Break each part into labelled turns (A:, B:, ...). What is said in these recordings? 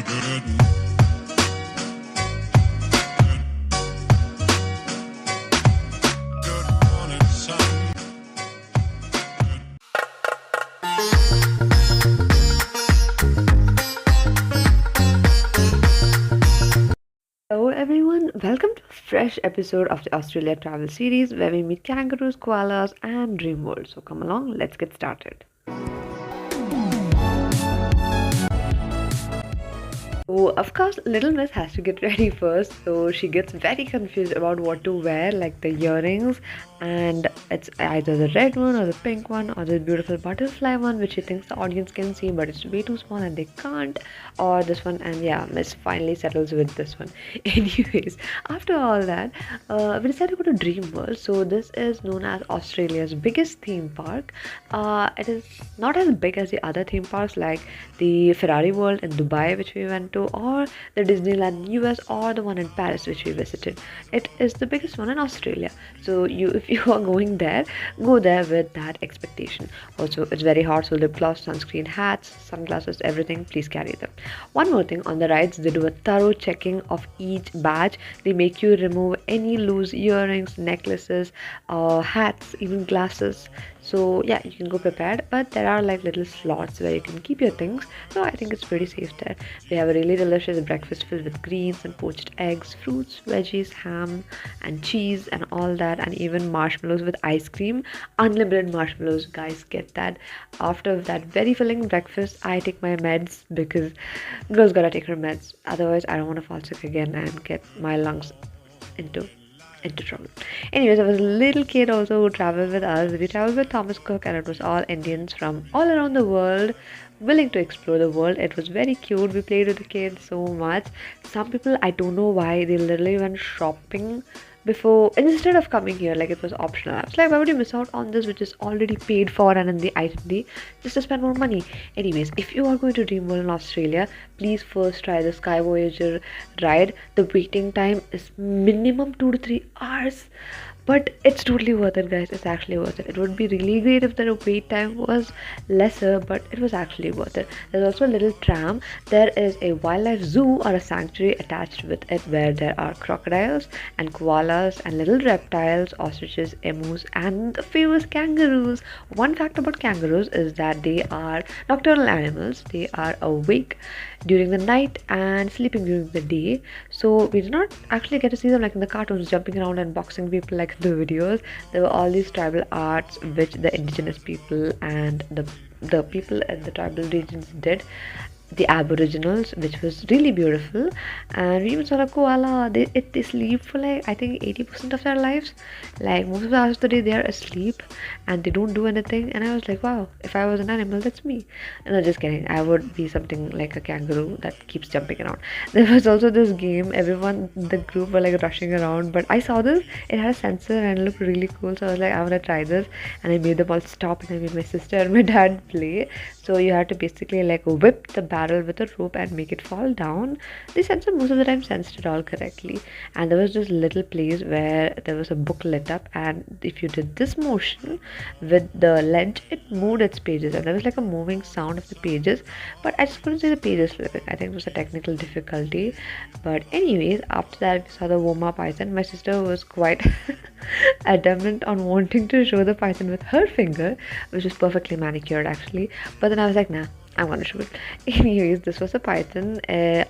A: Hello everyone, welcome to a fresh episode of the Australia travel series where we meet kangaroos, koalas, and dreamworld. So come along, let's get started. So, of course, Little Miss has to get ready first, so she gets very confused about what to wear, like the earrings, and it's either the red one or the pink one or the beautiful butterfly one, which she thinks the audience can see, but it's way too small and they can't, or this one. And yeah, Miss finally settles with this one. Anyways, after all that, we decided to go to Dreamworld. So, this is known as Australia's biggest theme park. It is not as big as the other theme parks like the Ferrari World in Dubai, which we went to, or the Disneyland US, or the one in Paris, which we visited. It is the biggest one in Australia. So if you are going there, go there with that expectation. Also, it's very hot, so lip gloss, sunscreen, hats, sunglasses, everything, please carry them. One more thing, on the rides, they do a thorough checking of each badge. They make you remove any loose earrings, necklaces, hats, even glasses. So yeah, you can go prepared, but there are like little slots where you can keep your things, so I think it's pretty safe there. They have a really delicious breakfast filled with greens and poached eggs, fruits, veggies, ham and cheese and all that, and even marshmallows with ice cream. Unlimited marshmallows, guys, get that. After that very filling breakfast, I take my meds because girls gotta take her meds, otherwise I don't want to fall sick again and get my lungs into trouble. Anyways, there was a little kid also who traveled with us. We traveled with Thomas Cook, and it was all Indians from all around the world willing to explore the world. It was very cute. We played with the kids so much. Some people, I don't know why, they literally went shopping before instead of coming here, like it was optional. I was like, why would you miss out on this which is already paid for and in the itinerary just to spend more money? Anyways, if you are going to Dreamworld in Australia, please first try the Sky Voyager ride. The waiting time is minimum 2 to 3 hours, but it's totally worth it, guys. It's actually worth it. It would be really great if the wait time was lesser, but it was actually worth it. There's also a little tram. There is a wildlife zoo or a sanctuary attached with it where there are crocodiles and koalas and little reptiles, ostriches, emus, and the famous kangaroos. One fact about kangaroos is that they are nocturnal animals. They are awake during the night and sleeping during the day. So we did not actually get to see them like in the cartoons, jumping around and boxing people like the videos. There were all these tribal arts which the indigenous people and the people in the tribal regions did, the aboriginals, which was really beautiful. And we even saw a koala. They sleep for like I think 80% of their lives, like most of the hours of the day they are asleep and they don't do anything. And I was like, wow, if I was an animal, that's me. And no, just kidding, I would be something like a kangaroo that keeps jumping around. There was also this game, everyone in the group were like rushing around, but I saw this, it had a sensor and it looked really cool, so I was like, I want to try this. And I made them all stop, and I made my sister and my dad play. So you had to basically like whip the barrel with a rope and make it fall down. The sensor most of the time sensed it all correctly. And there was this little place where there was a book lit up, and if you did this motion with the ledge, it moved its pages, and there was like a moving sound of the pages, but I just couldn't see the pages flipping. I think it was a technical difficulty. But anyways, after that we saw the Woma python. My sister was quite adamant on wanting to show the python with her finger, which was perfectly manicured actually, but then I was like, nah, I'm gonna show it. Anyways, this was a python.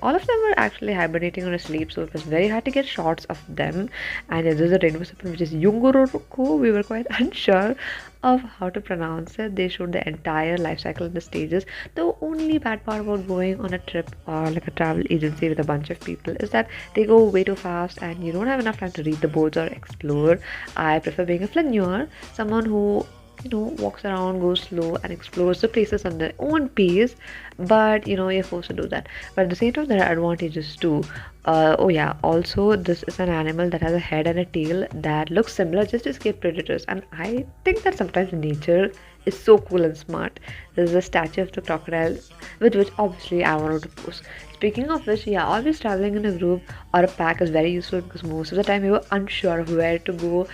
A: All of them were actually hibernating or asleep, so it was very hard to get shots of them. And there's a rainbow serpent which is Yunguroko. We were quite unsure of how to pronounce it. They showed the entire life cycle in the stages. The only bad part about going on a trip or like a travel agency with a bunch of people is that they go way too fast and you don't have enough time to read the boards or explore. I prefer being a flaneur, someone who walks around, goes slow and explores the places on their own pace, but you're forced to do that. But at the same time, there are advantages too. Oh yeah, also this is an animal that has a head and a tail that looks similar just to escape predators, and I think that sometimes nature is so cool and smart There's a statue of the crocodile, with which obviously I wanted to post. Speaking of which, yeah, always traveling in a group or a pack is very useful because most of the time you were unsure of where to go.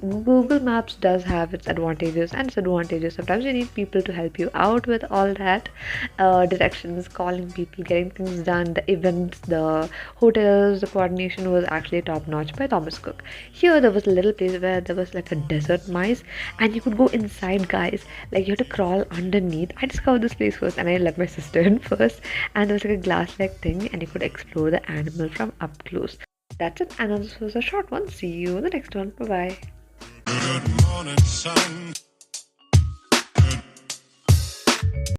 A: Google Maps does have its advantages and disadvantages. Sometimes you need people to help you out with all that, directions, calling people, getting things done, the events, the hotels, the coordination was actually top notch by Thomas Cook. Here there was a little place where there was like a desert mice and you could go inside, guys. Like you had to crawl underneath. I discovered this place first and I let my sister in first, and there was like a glass like thing and you could explore the animal from up close. That's it, and this was a short one. See you in the next one. Bye bye.
B: Good morning, sun.